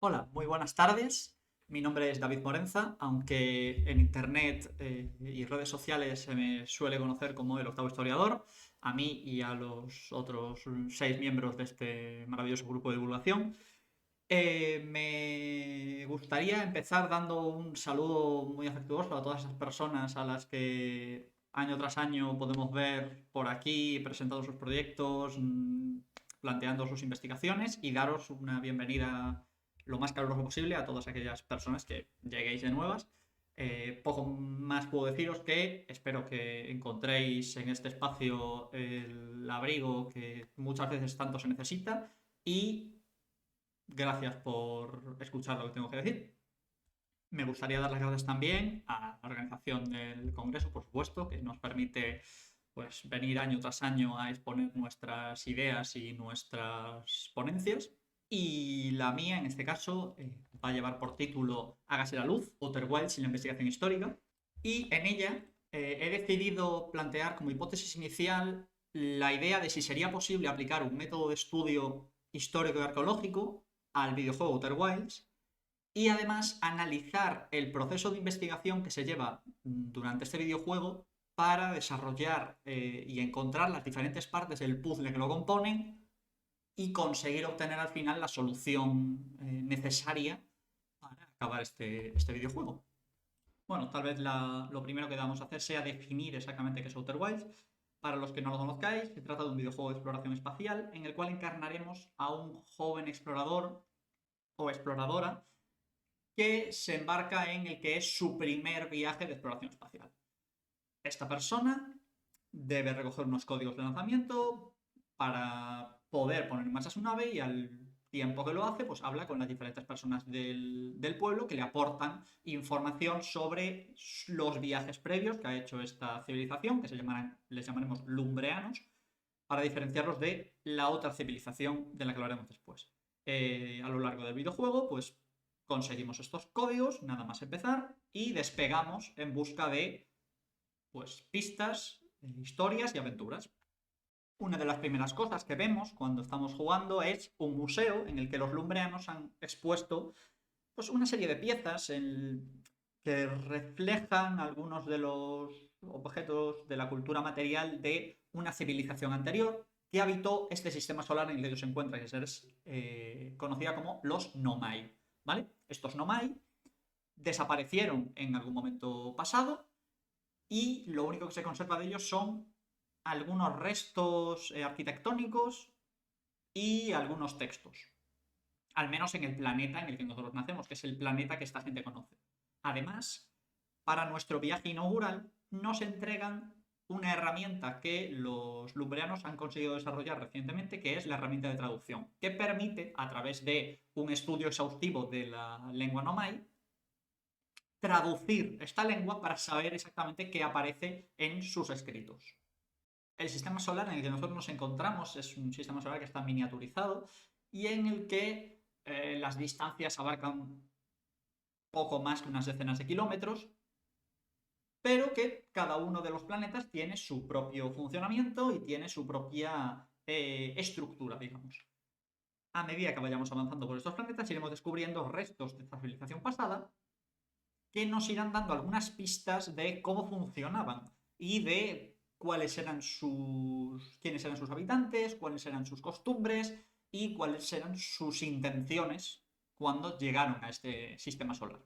Hola, muy buenas tardes. Mi nombre es David Morenza, aunque en internet y redes sociales se me suele conocer como el octavo historiador, a mí y a los otros 6 miembros de este maravilloso grupo de divulgación. Me gustaría empezar dando un saludo muy afectuoso a todas esas personas a las que año tras año podemos ver por aquí presentando sus proyectos, planteando sus investigaciones y daros una bienvenida lo más caluroso posible a todas aquellas personas que lleguéis de nuevas. Poco más puedo deciros que espero que encontréis en este espacio el abrigo que muchas veces tanto se necesita y gracias por escuchar lo que tengo que decir. Me gustaría dar las gracias también a la organización del Congreso, por supuesto, que nos permite pues, venir año tras año a exponer nuestras ideas y nuestras ponencias. Y la mía, en este caso, va a llevar por título Hágase la luz, Outer Wilds y la investigación histórica. Y en ella he decidido plantear como hipótesis inicial la idea de si sería posible aplicar un método de estudio histórico y arqueológico al videojuego Outer Wilds y además analizar el proceso de investigación que se lleva durante este videojuego para desarrollar y encontrar las diferentes partes del puzzle que lo componen y conseguir obtener al final la solución necesaria para acabar este videojuego. Bueno, tal vez lo primero que vamos a hacer sea definir exactamente qué es Outer Wilds. Para los que no lo conozcáis, se trata de un videojuego de exploración espacial en el cual encarnaremos a un joven explorador o exploradora que se embarca en el que es su primer viaje de exploración espacial. Esta persona debe recoger unos códigos de lanzamiento para poder poner en marcha su nave y al tiempo que lo hace, pues habla con las diferentes personas del pueblo que le aportan información sobre los viajes previos que ha hecho esta civilización, que les llamaremos lumbreanos, para diferenciarlos de la otra civilización de la que hablaremos después. A lo largo del videojuego, pues conseguimos estos códigos, nada más empezar, y despegamos en busca de pues, pistas, historias y aventuras. Una de las primeras cosas que vemos cuando estamos jugando es un museo en el que los lumbreanos han expuesto pues, una serie de piezas que reflejan algunos de los objetos de la cultura material de una civilización anterior que habitó este sistema solar en el que ellos se encuentran, que es conocida como los Nomai. ¿Vale? Estos Nomai desaparecieron en algún momento pasado y lo único que se conserva de ellos son algunos restos arquitectónicos y algunos textos. Al menos en el planeta en el que nosotros nacemos, que es el planeta que esta gente conoce. Además, para nuestro viaje inaugural nos entregan una herramienta que los lumbreanos han conseguido desarrollar recientemente, que es la herramienta de traducción, que permite, a través de un estudio exhaustivo de la lengua nomai, traducir esta lengua para saber exactamente qué aparece en sus escritos. El sistema solar en el que nosotros nos encontramos es un sistema solar que está miniaturizado y en el que las distancias abarcan poco más que unas decenas de kilómetros, pero que cada uno de los planetas tiene su propio funcionamiento y tiene su propia estructura, digamos. A medida que vayamos avanzando por estos planetas, iremos descubriendo restos de esta civilización pasada que nos irán dando algunas pistas de cómo funcionaban y de quiénes eran sus habitantes, cuáles eran sus costumbres y cuáles eran sus intenciones cuando llegaron a este sistema solar.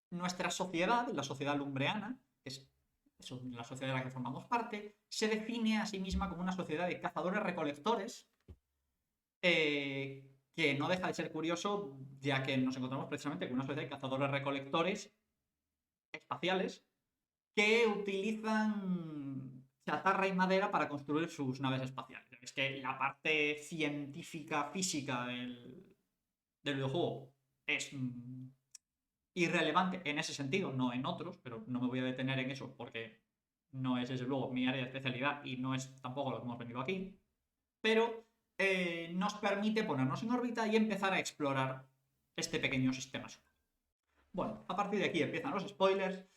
Nuestra sociedad, la sociedad lumbreana, que es la sociedad de la que formamos parte, se define a sí misma como una sociedad de cazadores-recolectores, que no deja de ser curioso, ya que nos encontramos precisamente con una sociedad de cazadores-recolectores espaciales que utilizan chatarra y madera para construir sus naves espaciales. Es que la parte científica, física del videojuego es irrelevante en ese sentido, no en otros, pero no me voy a detener en eso porque no es desde luego mi área de especialidad y no es tampoco lo que hemos venido aquí, pero nos permite ponernos en órbita y empezar a explorar este pequeño sistema solar. Bueno, a partir de aquí empiezan los spoilers.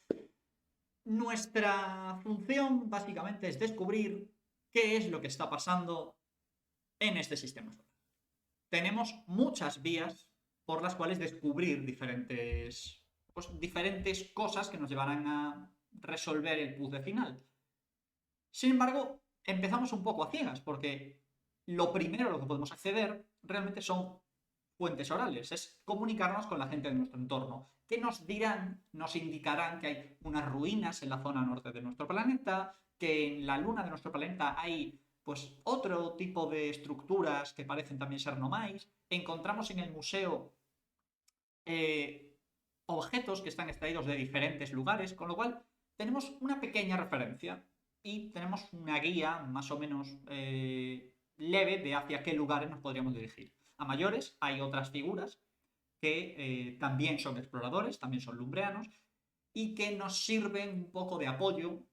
Nuestra función básicamente es descubrir qué es lo que está pasando en este sistema solar. Tenemos muchas vías por las cuales descubrir diferentes cosas que nos llevarán a resolver el puzzle final. Sin embargo, empezamos un poco a ciegas, porque lo primero a lo que podemos acceder realmente son fuentes orales, es comunicarnos con la gente de nuestro entorno, que nos dirán, nos indicarán que hay unas ruinas en la zona norte de nuestro planeta, que en la luna de nuestro planeta hay pues otro tipo de estructuras que parecen también ser nomais. Encontramos en el museo eh, objetos que están extraídos de diferentes lugares, con lo cual tenemos una pequeña referencia y tenemos una guía más o menos leve de hacia qué lugares nos podríamos dirigir. A mayores hay otras figuras que también son exploradores, también son lumbreanos, y que nos sirven un poco de apoyo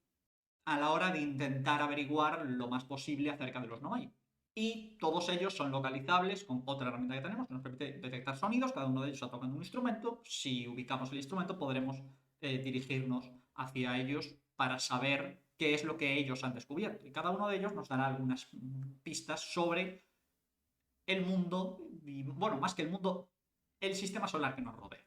a la hora de intentar averiguar lo más posible acerca de los Nomai. Y todos ellos son localizables con otra herramienta que tenemos que nos permite detectar sonidos, cada uno de ellos está tocando un instrumento. Si ubicamos el instrumento podremos dirigirnos hacia ellos para saber qué es lo que ellos han descubierto. Y cada uno de ellos nos dará algunas pistas sobre el mundo, y bueno, más que el mundo, el sistema solar que nos rodea.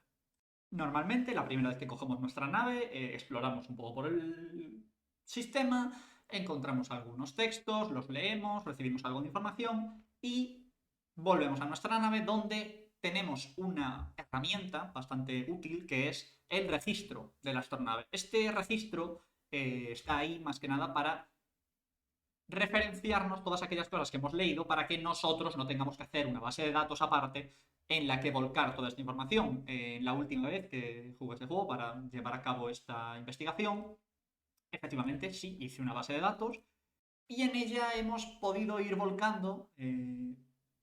Normalmente, la primera vez que cogemos nuestra nave, exploramos un poco por el sistema, encontramos algunos textos, los leemos, recibimos algo de información y volvemos a nuestra nave donde tenemos una herramienta bastante útil que es el registro de la astronave. Este registro está ahí más que nada para referenciarnos todas aquellas cosas que hemos leído para que nosotros no tengamos que hacer una base de datos aparte en la que volcar toda esta información. La última vez que jugué este juego para llevar a cabo esta investigación, efectivamente sí, hice una base de datos y en ella hemos podido ir volcando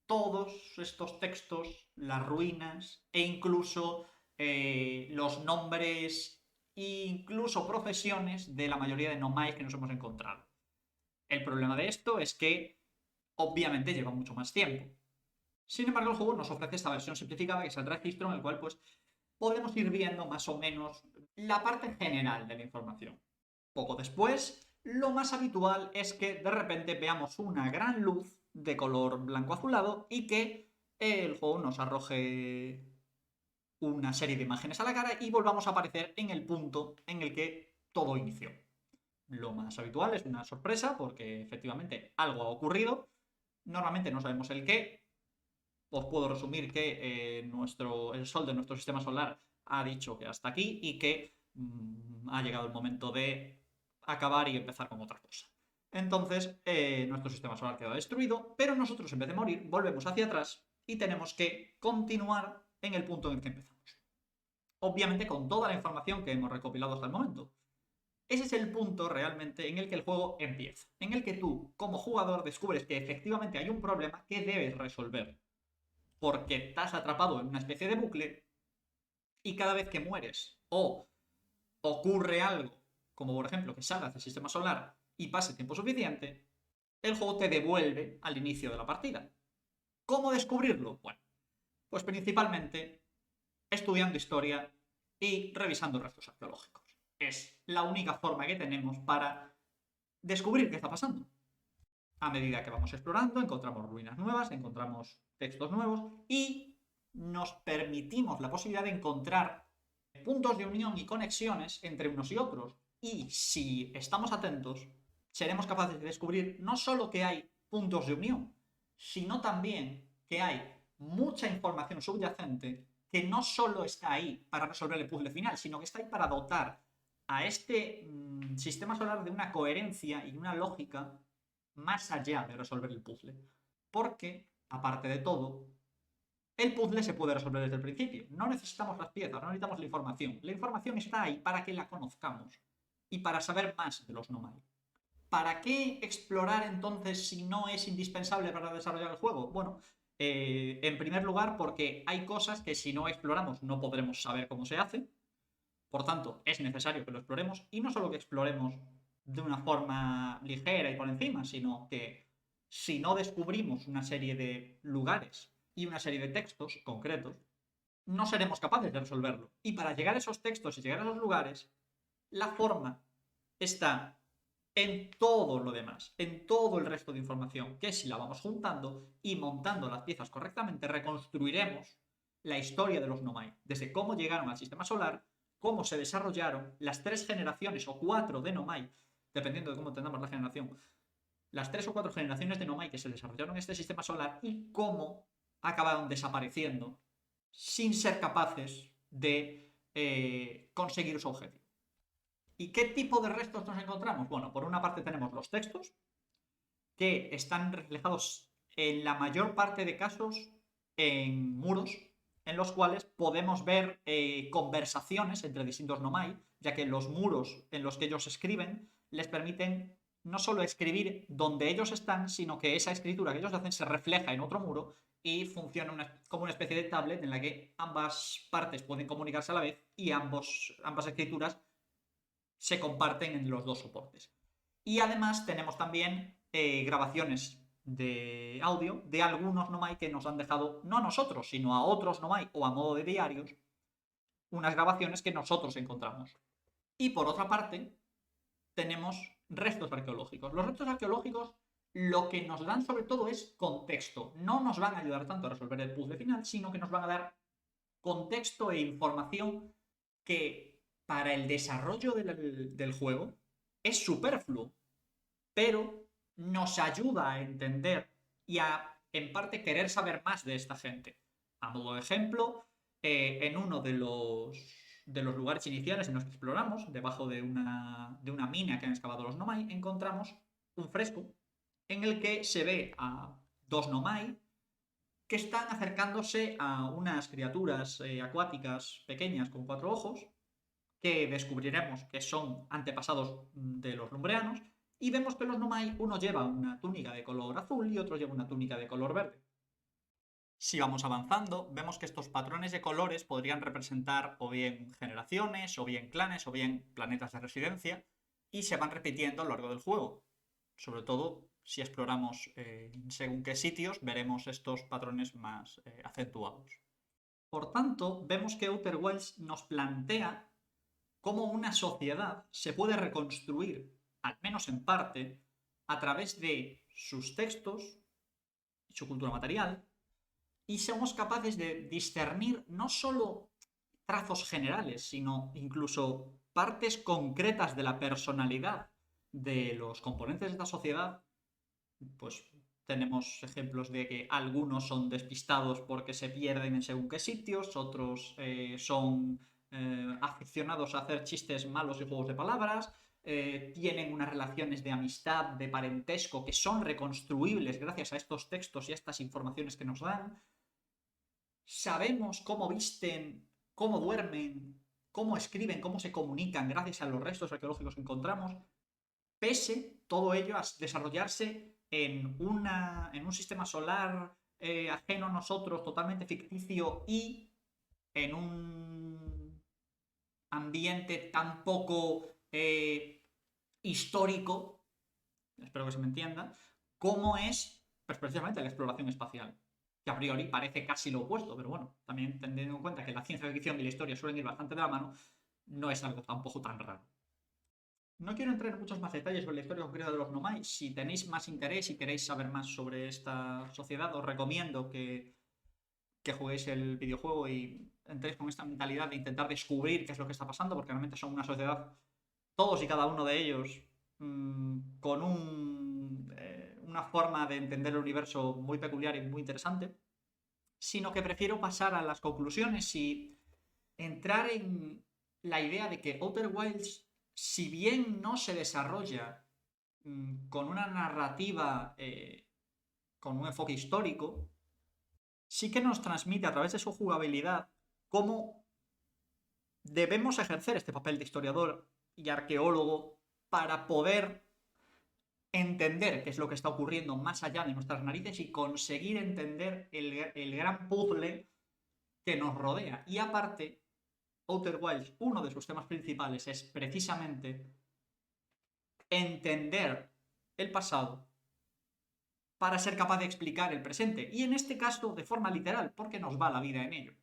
todos estos textos, las ruinas e incluso los nombres e incluso profesiones de la mayoría de nomais que nos hemos encontrado. El problema de esto es que obviamente lleva mucho más tiempo. Sin embargo, el juego nos ofrece esta versión simplificada, que es el registro, en el cual pues podemos ir viendo más o menos la parte general de la información. Poco después, lo más habitual es que de repente veamos una gran luz de color blanco azulado y que el juego nos arroje una serie de imágenes a la cara y volvamos a aparecer en el punto en el que todo inició. Lo más habitual es una sorpresa porque efectivamente algo ha ocurrido. Normalmente no sabemos el qué. Os puedo resumir que el Sol de nuestro sistema solar ha dicho que hasta aquí y que ha llegado el momento de acabar y empezar con otra cosa. Entonces, nuestro sistema solar queda destruido, pero nosotros en vez de morir volvemos hacia atrás y tenemos que continuar en el punto en el que empezamos. Obviamente con toda la información que hemos recopilado hasta el momento. Ese es el punto realmente en el que el juego empieza, en el que tú, como jugador, descubres que efectivamente hay un problema que debes resolver, porque estás atrapado en una especie de bucle y cada vez que mueres o ocurre algo, como por ejemplo que salgas del sistema solar y pase tiempo suficiente, el juego te devuelve al inicio de la partida. ¿Cómo descubrirlo? Bueno, pues principalmente estudiando historia y revisando restos arqueológicos. Es la única forma que tenemos para descubrir qué está pasando. A medida que vamos explorando, encontramos ruinas nuevas, encontramos textos nuevos y nos permitimos la posibilidad de encontrar puntos de unión y conexiones entre unos y otros. Y si estamos atentos, seremos capaces de descubrir no solo que hay puntos de unión, sino también que hay mucha información subyacente que no solo está ahí para resolver el puzzle final, sino que está ahí para dotar a este sistema solar de una coherencia y una lógica más allá de resolver el puzzle. Porque, aparte de todo, el puzzle se puede resolver desde el principio. No necesitamos las piezas, no necesitamos la información. La información está ahí para que la conozcamos y para saber más de los Nomai. ¿Para qué explorar entonces si no es indispensable para desarrollar el juego? Bueno, en primer lugar porque hay cosas que si no exploramos no podremos saber cómo se hacen. Por tanto, es necesario que lo exploremos y no solo que exploremos de una forma ligera y por encima, sino que si no descubrimos una serie de lugares y una serie de textos concretos, no seremos capaces de resolverlo. Y para llegar a esos textos y llegar a esos lugares, la forma está en todo lo demás, en todo el resto de información, que si la vamos juntando y montando las piezas correctamente, reconstruiremos la historia de los Nomai, desde cómo llegaron al sistema solar, cómo se desarrollaron, las 3 generaciones o 4 de Nomai, dependiendo de cómo entendamos la generación, las 3 o 4 generaciones de Nomai que se desarrollaron en este sistema solar y cómo acabaron desapareciendo sin ser capaces de conseguir su objetivo. ¿Y qué tipo de restos nos encontramos? Bueno, por una parte tenemos los textos, que están reflejados en la mayor parte de casos en muros, en los cuales podemos ver conversaciones entre distintos Nomai, ya que los muros en los que ellos escriben les permiten no solo escribir donde ellos están, sino que esa escritura que ellos hacen se refleja en otro muro y funciona como una especie de tablet en la que ambas partes pueden comunicarse a la vez y ambas escrituras se comparten en los dos soportes. Y además tenemos también grabaciones de audio de algunos Nomai que nos han dejado, no a nosotros, sino a otros Nomai o a modo de diarios, unas grabaciones que nosotros encontramos. Y por otra parte, tenemos restos arqueológicos. Los restos arqueológicos lo que nos dan sobre todo es contexto. No nos van a ayudar tanto a resolver el puzzle final, sino que nos van a dar contexto e información que para el desarrollo del juego es superfluo, pero nos ayuda a entender y a, en parte, querer saber más de esta gente. A modo de ejemplo, en uno de los lugares iniciales en los que exploramos, debajo de una mina que han excavado los Nomai, encontramos un fresco en el que se ve a 2 Nomai que están acercándose a unas criaturas acuáticas pequeñas con 4 ojos, que descubriremos que son antepasados de los lumbreanos, y vemos que los Nomai, uno lleva una túnica de color azul y otro lleva una túnica de color verde. Si vamos avanzando, vemos que estos patrones de colores podrían representar o bien generaciones, o bien clanes, o bien planetas de residencia, y se van repitiendo a lo largo del juego. Sobre todo, si exploramos según qué sitios, veremos estos patrones más acentuados. Por tanto, vemos que Outer Wilds nos plantea cómo una sociedad se puede reconstruir, al menos en parte, a través de sus textos y su cultura material, y somos capaces de discernir no solo trazos generales, sino incluso partes concretas de la personalidad de los componentes de esta sociedad. Pues tenemos ejemplos de que algunos son despistados porque se pierden en según qué sitios, otros son aficionados a hacer chistes malos y juegos de palabras, tienen unas relaciones de amistad, de parentesco, que son reconstruibles gracias a estos textos y a estas informaciones que nos dan. Sabemos cómo visten, cómo duermen, cómo escriben, cómo se comunican gracias a los restos arqueológicos que encontramos, pese todo ello a desarrollarse en un sistema solar ajeno a nosotros, totalmente ficticio, y en un ambiente tan poco histórico, espero que se me entienda, como es pues, precisamente la exploración espacial, que a priori parece casi lo opuesto, pero bueno, también teniendo en cuenta que la ciencia ficción y la historia suelen ir bastante de la mano, no es algo tampoco tan raro. No quiero entrar en muchos más detalles sobre la historia concreta de los Nomai. Si tenéis más interés y queréis saber más sobre esta sociedad, os recomiendo que juguéis el videojuego y entréis con esta mentalidad de intentar descubrir qué es lo que está pasando, porque realmente son una sociedad, todos y cada uno de ellos, con una forma de entender el universo muy peculiar y muy interesante, sino que prefiero pasar a las conclusiones y entrar en la idea de que Outer Wilds, si bien no se desarrolla con una narrativa, con un enfoque histórico, sí que nos transmite a través de su jugabilidad cómo debemos ejercer este papel de historiador y arqueólogo para poder entender qué es lo que está ocurriendo más allá de nuestras narices y conseguir entender el gran puzzle que nos rodea. Y aparte, Outer Wilds, uno de sus temas principales es precisamente entender el pasado para ser capaz de explicar el presente. Y en este caso, de forma literal, porque nos va la vida en ello.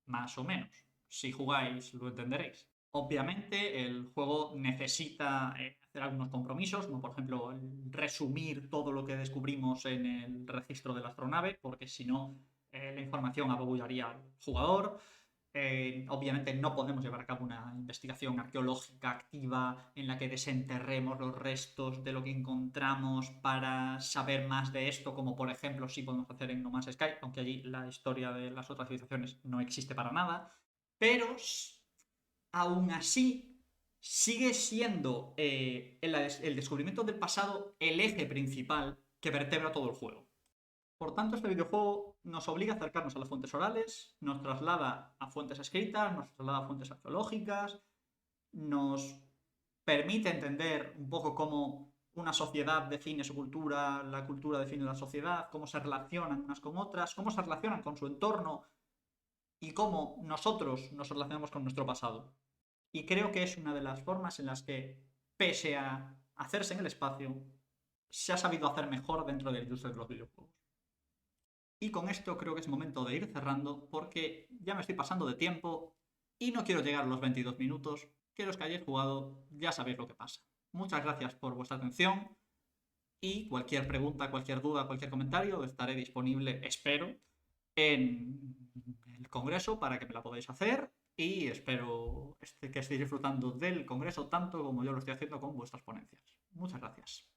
Más o menos. Si jugáis, lo entenderéis. Obviamente, el juego necesita hacer algunos compromisos, como por ejemplo resumir todo lo que descubrimos en el registro de la astronave, porque si no, la información apabullaría al jugador. Obviamente no podemos llevar a cabo una investigación arqueológica activa en la que desenterremos los restos de lo que encontramos para saber más de esto, como por ejemplo sí podemos hacer en No Man's Sky, aunque allí la historia de las otras civilizaciones no existe para nada. Pero aún así sigue siendo el descubrimiento del pasado el eje principal que vertebra todo el juego. Por tanto, este videojuego nos obliga a acercarnos a las fuentes orales, nos traslada a fuentes escritas, nos traslada a fuentes arqueológicas, nos permite entender un poco cómo una sociedad define su cultura, la cultura define la sociedad, cómo se relacionan unas con otras, cómo se relacionan con su entorno y cómo nosotros nos relacionamos con nuestro pasado. Y creo que es una de las formas en las que, pese a hacerse en el espacio, se ha sabido hacer mejor dentro de la industria de los videojuegos. Y con esto creo que es momento de ir cerrando porque ya me estoy pasando de tiempo y no quiero llegar a los 22 minutos, que los que hayáis jugado ya sabéis lo que pasa. Muchas gracias por vuestra atención y cualquier pregunta, cualquier duda, cualquier comentario estaré disponible, espero, en el Congreso para que me la podáis hacer y espero que estéis disfrutando del Congreso tanto como yo lo estoy haciendo con vuestras ponencias. Muchas gracias.